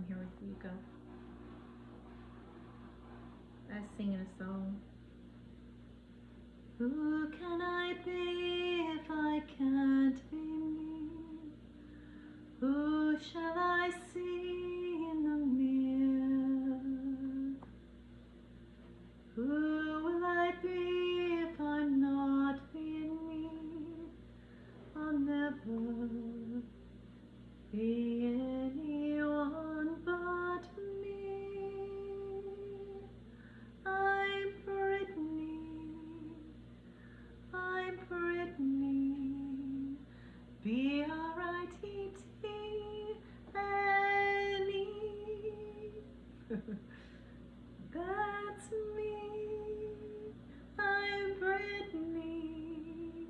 I'm here with Rico. I was singing a song. Who can I be if I can't be me? Who shall I see in the mirror? Who will I be if I'm not being me? I'll never be anyone but me. I'm Brittany. I'm Brittany. B-R-I-T-T-N-E. That's me. I'm Brittany.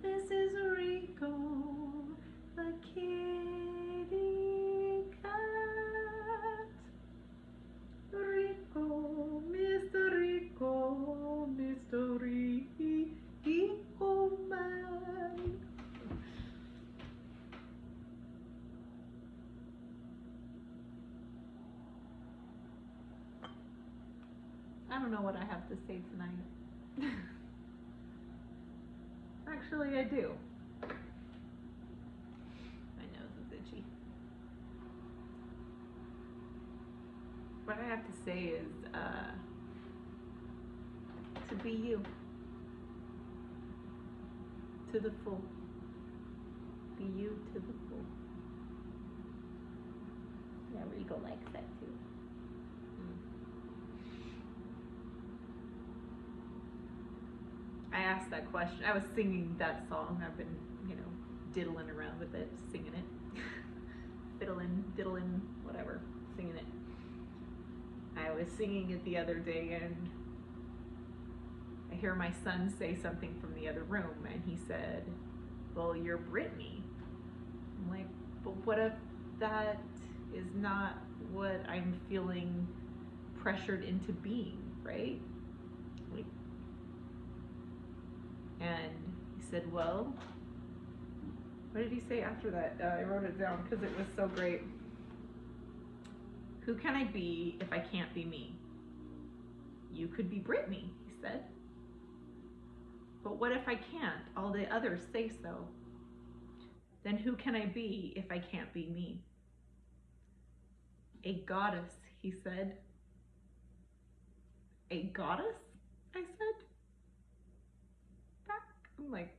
This is Rico, the kitty cat. Rico, Mr. Rico, Mr. Rico man. I don't know what I have to say tonight. Actually, I do. My nose is itchy. What I have to say is to be you. To the full. Be you to the full. Yeah, Rico likes that too. I asked that question. I was singing that song. I've been, diddling around with it, singing it. Diddling, whatever, singing it. I was singing it the other day and I hear my son say something from the other room and he said, well, you're Brittany. I'm like, but what if that is not what I'm feeling pressured into being, right? Like, and he said, well, what did he say after that? I wrote it down because it was so great. Who can I be if I can't be me? You could be Brittany, he said. But what if I can't? All the others say so. Then who can I be if I can't be me? A goddess, he said. A goddess? I said. Back. I'm like,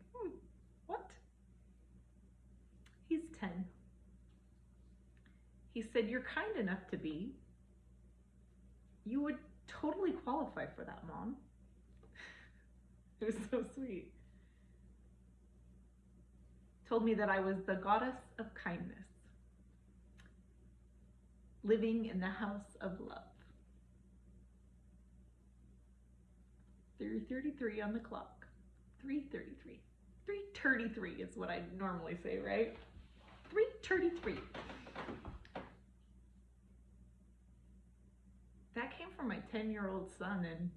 what? He's 10. He said, you're kind enough to be. You would totally qualify for that, Mom. It was so sweet. Told me that I was the goddess of kindness, living in the house of love. 3:33 on the clock. 3:33. 3:33 is what I normally say, right? 3:33. That came from my 10-year-old son, and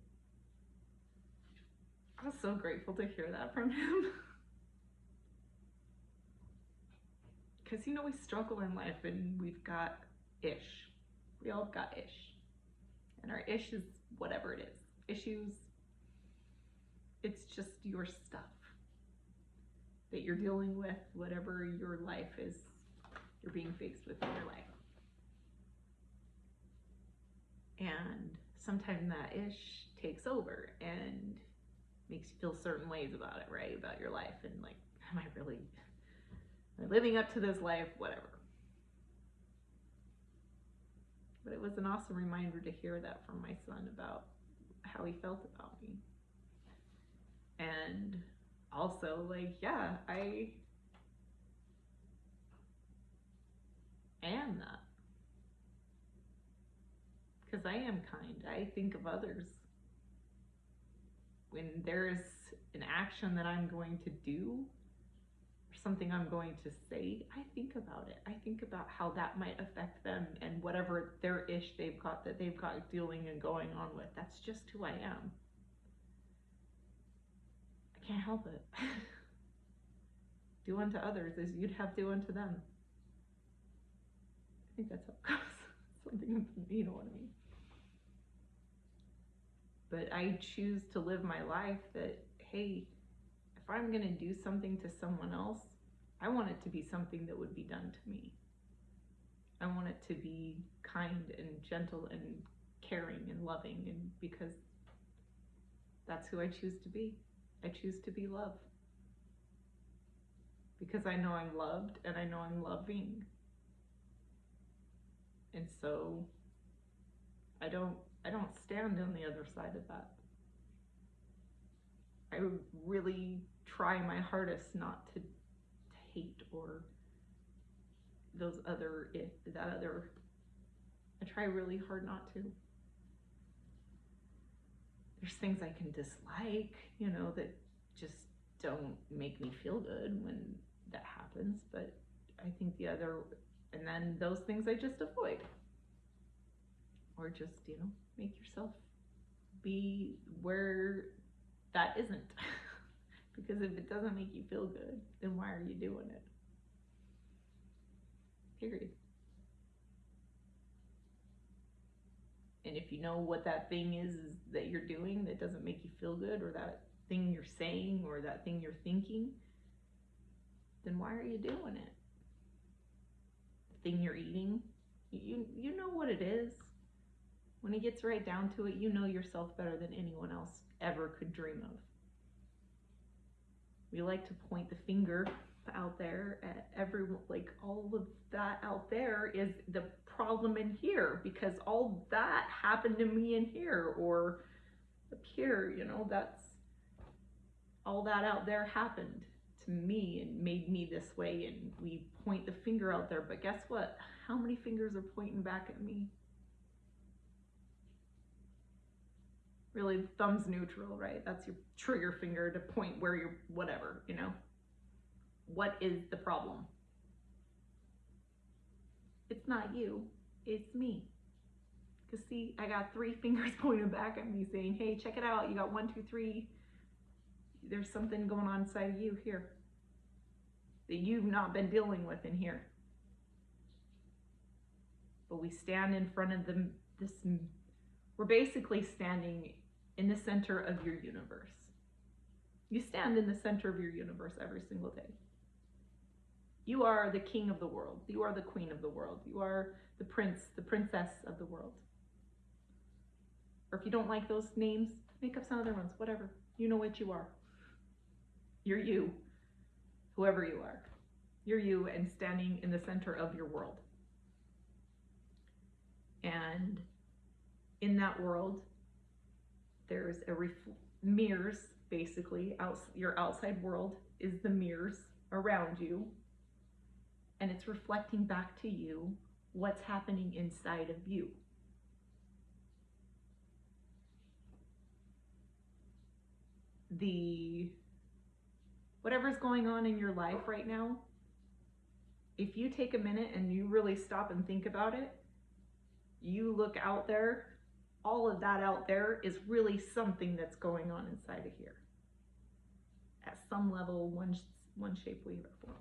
I was so grateful to hear that from him. Because, we struggle in life and we've got ish. We all got ish. And our ish is whatever it is. Issues. It's just your stuff that you're dealing with, whatever your life is, you're being faced with in your life. And sometimes that ish takes over and makes you feel certain ways about it, right? About your life and like, am I living up to this life? Whatever. But it was an awesome reminder to hear that from my son about how he felt about me. And also, like, yeah, I am that. Because I am kind. I think of others. When there's an action that I'm going to do, or something I'm going to say, I think about it. I think about how that might affect them and whatever their ish they've got dealing and going on with. That's just who I am. I can't help it. Do unto others as you'd have do unto them. think that's how it goes. Something, you know what I mean. But I choose to live my life that, hey, if I'm going to do something to someone else, I want it to be something that would be done to me. I want it to be kind and gentle and caring and loving, and because that's who I choose to be. I choose to be love. Because I know I'm loved and I know I'm loving. And so I don't stand on the other side of that. I really try my hardest not to hate or I try really hard not to. There's things I can dislike, that just don't make me feel good when that happens, but I think and then those things I just avoid. Or just, make yourself be where that isn't. Because if it doesn't make you feel good, then why are you doing it? Period. And if you know what that thing is that you're doing that doesn't make you feel good, or that thing you're saying, or that thing you're thinking, then why are you doing it? The thing you're eating, you know what it is. When it gets right down to it, you know yourself better than anyone else ever could dream of. We like to point the finger out there at everyone, like all of that out there is the problem in here, because all that happened to me in here, or up here, that's all that out there happened to me and made me this way, and we point the finger out there. But guess what? How many fingers are pointing back at me? Really, thumb's neutral, right? That's your trigger finger to point where you're whatever, What is the problem? It's not you, it's me. Because see, I got 3 fingers pointing back at me saying, hey, check it out. You got 1, 2, 3. There's something going on inside of you here that you've not been dealing with in here. But we stand in front of we're basically standing in the center of your universe. You stand in the center of your universe every single day. You are the king of the world. You are the queen of the world. You are the prince, the princess of the world. Or if you don't like those names, make up some other ones, whatever. You know what you are. You're you, whoever you are. You're you, and standing in the center of your world. And in that world, there's mirrors, basically. Your outside world is the mirrors around you, and it's reflecting back to you what's happening inside of you. Whatever's going on in your life right now, if you take a minute and you really stop and think about it, you look out there, all of that out there is really something that's going on inside of here. At some level, one shape, way, or form.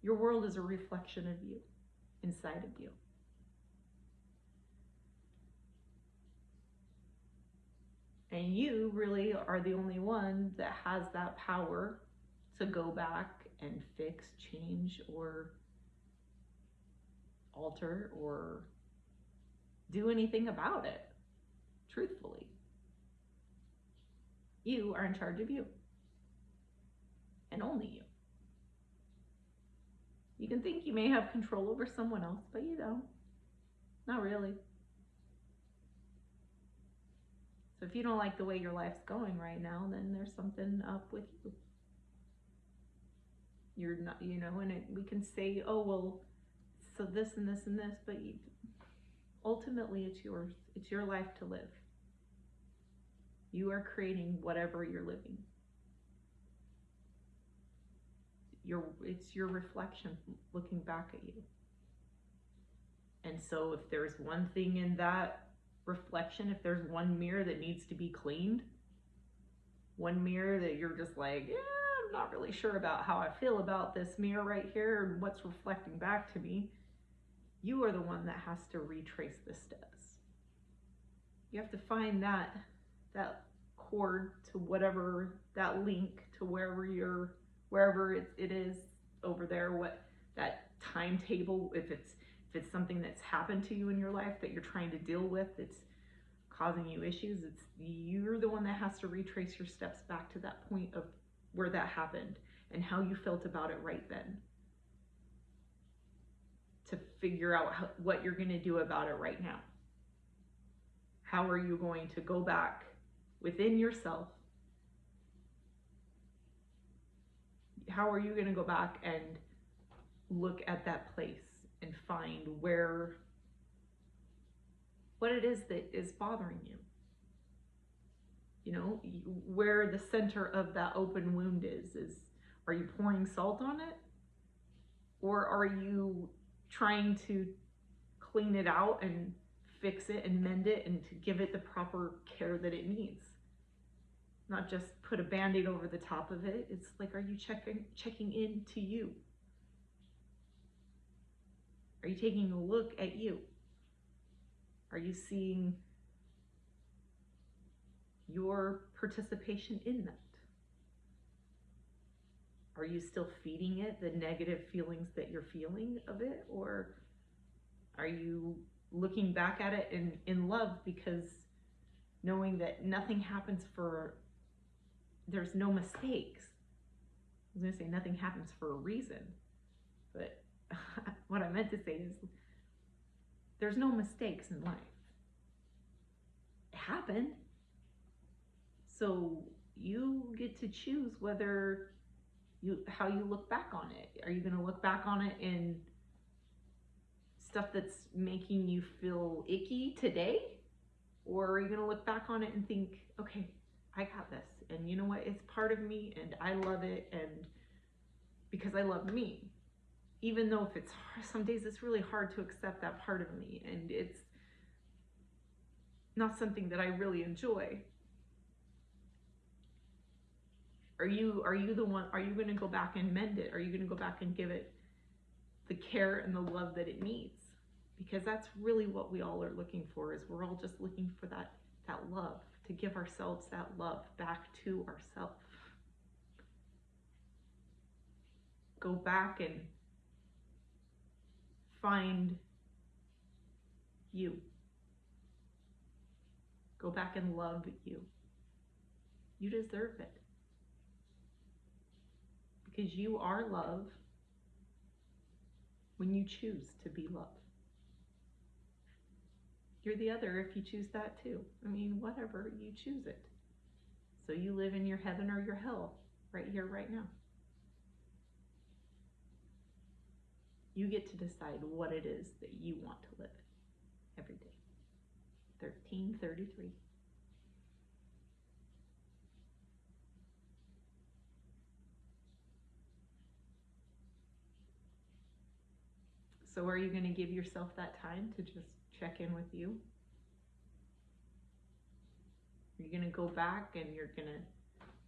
Your world is a reflection of you, inside of you. And you really are the only one that has that power to go back and fix, change, or alter, or do anything about it, truthfully. You are in charge of you. And only you. You can think you may have control over someone else, but you don't. Not really. So if you don't like the way your life's going right now, then there's something up with you. You're not, and we can say, oh, well, so this and this and this, but ultimately it's yours. It's your life to live. You are creating whatever you're living. It's your reflection looking back at you. And so if there's one thing in that reflection, if there's one mirror that needs to be cleaned, one mirror that you're just like, yeah, I'm not really sure about how I feel about this mirror right here and what's reflecting back to me. You are the one that has to retrace the steps. You have to find that cord to whatever, that link to wherever it is over there, what that timetable, if it's something that's happened to you in your life that you're trying to deal with, it's causing you issues, you're the one that has to retrace your steps back to that point of where that happened and how you felt about it right then, to figure out what you're going to do about it right now. How are you going to go back within yourself? How are you going to go back and look at that place and find what it is that is bothering you? You know, where the center of that open wound is are you pouring salt on it? Or are you trying to clean it out and fix it and mend it and to give it the proper care that it needs? Not just put a Band-Aid over the top of it. It's like, are you checking into you? Are you taking a look at you? Are you seeing your participation in that? Are you still feeding it the negative feelings that you're feeling of it? Or are you looking back at it in love, because knowing that nothing happens there's no mistakes. I was going to say nothing happens for a reason, but what I meant to say is there's no mistakes in life. It happened. So you get to choose how you look back on it. Are you going to look back on it in stuff that's making you feel icky today? Or are you going to look back on it and think, okay, I got this. And you know what? It's part of me and I love it. And because I love me, even though if it's hard, some days it's really hard to accept that part of me. And it's not something that I really enjoy. Are you going to go back and mend it? Are you going to go back and give it the care and the love that it needs? Because that's really what we all are looking for, is we're all just looking for that love, to give ourselves that love back to ourselves. Go back and find you. Go back and love you. You deserve it. Because you are love when you choose to be love. You're the other if you choose that too. I mean, whatever, you choose it. So you live in your heaven or your hell right here, right now. You get to decide what it is that you want to live every day. 1333. So are you going to give yourself that time to just check in with you? Are you going to go back and you're going to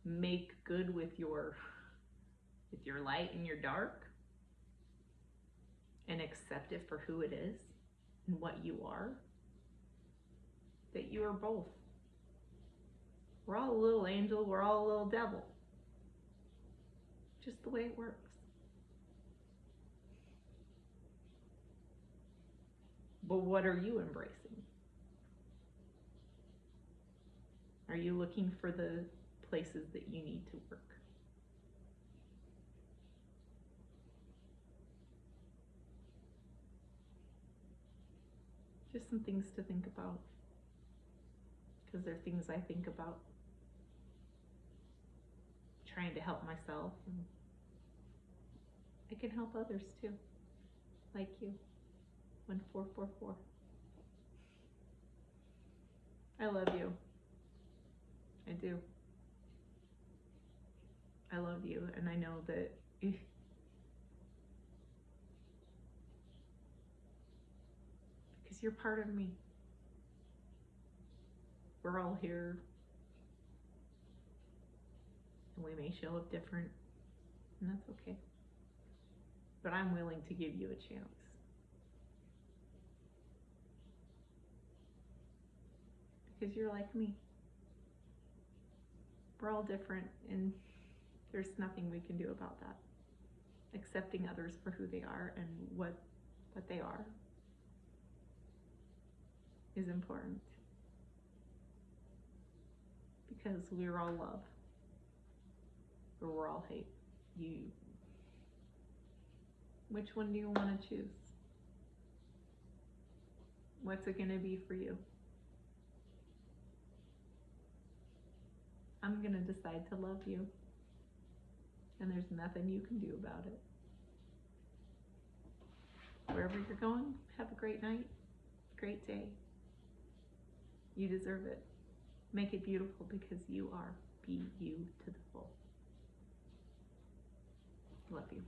make good with your light and your dark? And accept it for who it is and what you are? That you are both. We're all a little angel, we're all a little devil. Just the way it works. But what are you embracing? Are you looking for the places that you need to work? Just some things to think about, because they're things I think about. Trying to help myself, and I can help others too, like you. 1444. I love you. I do. I love you, and I know that because you're part of me. We're all here, and we may show up different And that's okay. But I'm willing to give you a chance. Because you're like me. We're all different, and there's nothing we can do about that. Accepting others for who they are and what they are is important. Because we're all love. Or we're all hate. Which one do you want to choose? What's it going to be for you? I'm going to decide to love you. And there's nothing you can do about it. Wherever you're going, have a great night, great day. You deserve it. Make it beautiful because you are beautiful. Love you.